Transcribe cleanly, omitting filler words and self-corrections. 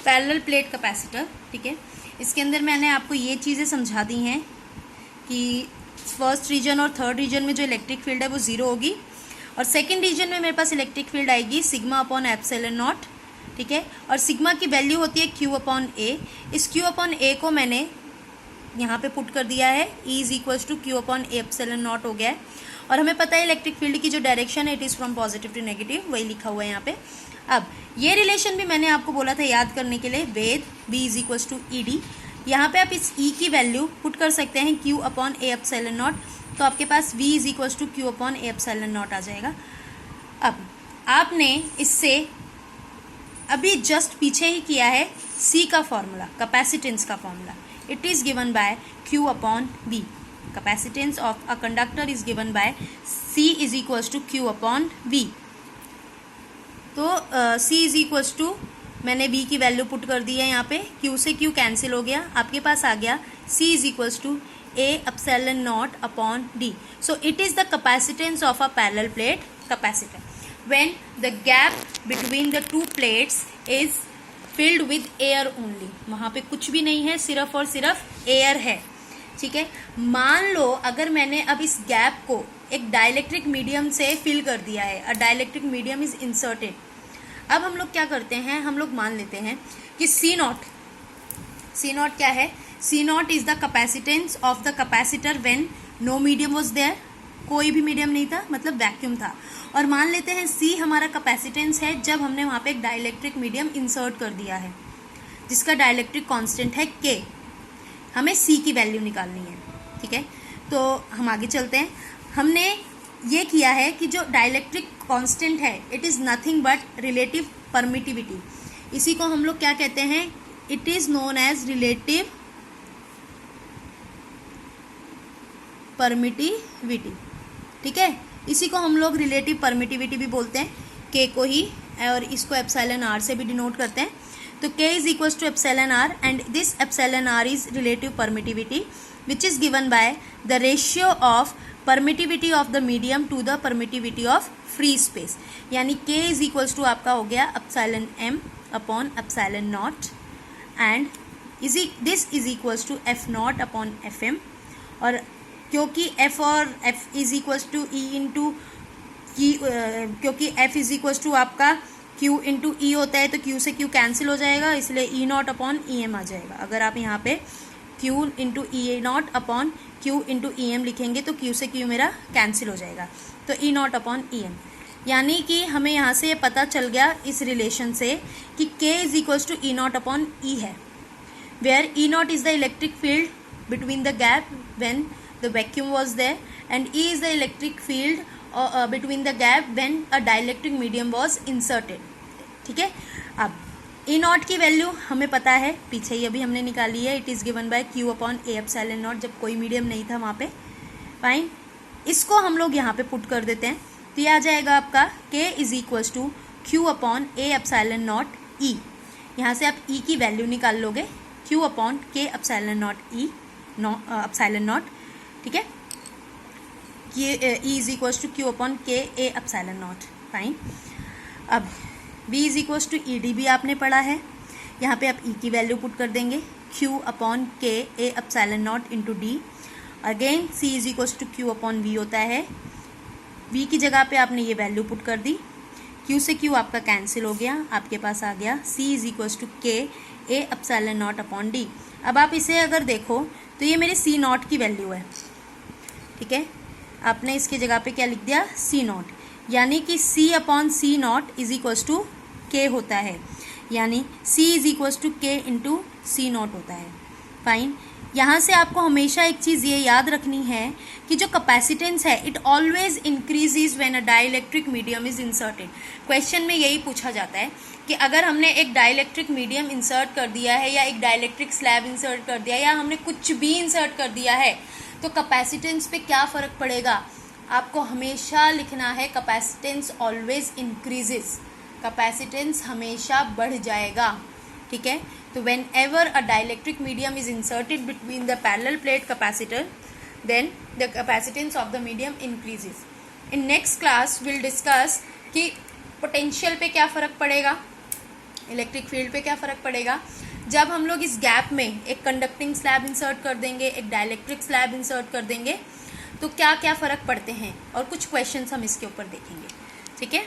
Parallel plate capacitor, ठीक है। इसके अंदर मैंने आपको ये चीज़ें समझा दी हैं कि फर्स्ट रीजन और थर्ड रीजन में जो इलेक्ट्रिक फील्ड है वो ज़ीरो होगी, और सेकेंड रीजन में मेरे पास इलेक्ट्रिक फील्ड आएगी सिग्मा अपॉन एप्सिलॉन नॉट, ठीक है। और सिग्मा की वैल्यू होती है क्यू अपॉन ए। इस क्यू अपॉन ए को मैंने यहाँ पे पुट कर दिया है, E is equals to Q upon A epsilon naught हो गया है। और हमें पता है इलेक्ट्रिक फील्ड की जो डायरेक्शन है it is from positive to negative, वही लिखा हुआ है यहाँ पे। अब ये रिलेशन भी मैंने आपको बोला था याद करने के लिए, वेद B is equals to E D. यहाँ पे आप इस ई की वैल्यू पुट कर सकते हैं Q upon A epsilon not, तो आपके पास v is equals to Q upon A epsilon not आ जाएगा। अब आपने इससे अभी जस्ट पीछे ही किया है c का फॉर्मूला, कैपेसिटेंस का formula. It is given by q upon b। Capacitance of a conductor is given by c is equals to q upon b। तो c इज इक्वल्स टू, मैंने v की value put कर दी है यहाँ पे, q से q कैंसिल हो गया, आपके पास आ गया c is equals to a epsilon naught upon d. So it is the capacitance of a parallel plate capacitor when the gap between the two plates is filled with air only. वहाँ पे कुछ भी नहीं है, सिर्फ और सिर्फ air है, ठीक है। मान लो अगर मैंने अब इस गैप को एक डाइलेक्ट्रिक मीडियम से फिल कर दिया है, अ डाइलेक्ट्रिक मीडियम इज इंसर्टेड। अब हम लोग क्या करते हैं, हम लोग मान लेते हैं कि सी नॉट क्या है, C naught is the capacitance of the capacitor when no medium was there, कोई भी मीडियम नहीं था, मतलब वैक्यूम था। और मान लेते हैं C हमारा कैपेसिटेंस है जब हमने वहाँ पे एक डाइलेक्ट्रिक मीडियम इंसर्ट कर दिया है जिसका डाइलेक्ट्रिक कांस्टेंट है K। हमें C की वैल्यू निकालनी है, ठीक है। तो हम आगे चलते हैं। हमने ये किया है कि जो डाइलेक्ट्रिक कांस्टेंट है it is nothing but relative permittivity. इसी को हम लोग क्या कहते हैं, it is known as relative permittivity, ठीक है। इसी को हम लोग रिलेटिव परमिटिविटी भी बोलते हैं, के को ही, और इसको एप्सिलॉन आर से भी डिनोट करते हैं। तो K is equals to epsilon R and this epsilon R is relative permittivity which is given by the ratio of permittivity of the medium to the permittivity of free space. यानी K is equals to आपका हो गया epsilon M upon epsilon naught and this is equals to F naught upon F M. और क्योंकि f और f is equals to E into क्योंकि f is equals to आपका q into ई होता है, तो q से q कैंसिल हो जाएगा, इसलिए E not upon E M आ जाएगा। अगर आप यहाँ पे q into E not upon q into E M लिखेंगे तो q से q मेरा कैंसिल हो जाएगा, तो ई नॉट अपॉन ई एम। यानी कि हमें यहाँ से ये पता चल गया इस रिलेशन से कि k is equals to E not upon E है, where E not is the electric field between the gap when the vacuum was there and E is the electric field between the gap when a dielectric medium was inserted, ठीक है। अब E not की value हमें पता है, पीछे ही अभी हमने निकाली है, it is given by Q upon A epsilon not, जब कोई मीडियम नहीं था वहाँ पे, फाइन। इसको हम लोग यहाँ पे पुट कर देते हैं, तो ये आ जाएगा आपका K is equals to Q upon A epsilon naught E। यहाँ से आप E की वैल्यू निकाल लोगे, Q upon K epsilon naught E epsilon naught, ठीक है। ये E is equals to Q upon K A epsilon naught, fine. अब V is equals to E D भी आपने पढ़ा है, यहाँ पे आप E की वैल्यू पुट कर देंगे, Q upon K A epsilon naught into D. Again C is equals to Q upon V होता है, V की जगह पे आपने ये वैल्यू पुट कर दी, Q से Q आपका कैंसिल हो गया, आपके पास आ गया C इज इक्वल्स टू के A epsilon not upon D. अब आप इसे अगर देखो तो ये मेरे C नॉट की वैल्यू है, ठीक है। आपने इसकी जगह पे क्या लिख दिया, C नॉट, यानी कि C upon C naught is equals to K होता है, यानी C is equals to K into C naught होता है, फाइन। यहाँ से आपको हमेशा एक चीज़ ये याद रखनी है कि जो कैपेसिटेंस है it always increases when a dielectric medium is inserted. Question में यही पूछा जाता है कि अगर हमने एक डाइलेक्ट्रिक मीडियम इंसर्ट कर दिया है या एक डाइलेक्ट्रिक स्लैब इंसर्ट कर दिया या हमने कुछ भी इंसर्ट कर दिया है तो कैपेसिटेंस पे क्या फ़र्क पड़ेगा। आपको हमेशा लिखना है कैपेसिटेंस ऑलवेज इंक्रीजेस, कैपेसिटेंस हमेशा बढ़ जाएगा, ठीक है। तो whenever a dielectric medium is inserted between the parallel plate capacitor then the capacitance of the medium increases. In next class will discuss कि पोटेंशियल पे क्या फ़र्क पड़ेगा, इलेक्ट्रिक फील्ड पे क्या फ़र्क पड़ेगा, जब हम लोग इस गैप में एक कंडक्टिंग स्लैब इंसर्ट कर देंगे, एक डाइलेक्ट्रिक स्लैब इंसर्ट कर देंगे, तो क्या क्या फ़र्क पड़ते हैं, और कुछ क्वेश्चंस हम इसके ऊपर देखेंगे। ठीक है।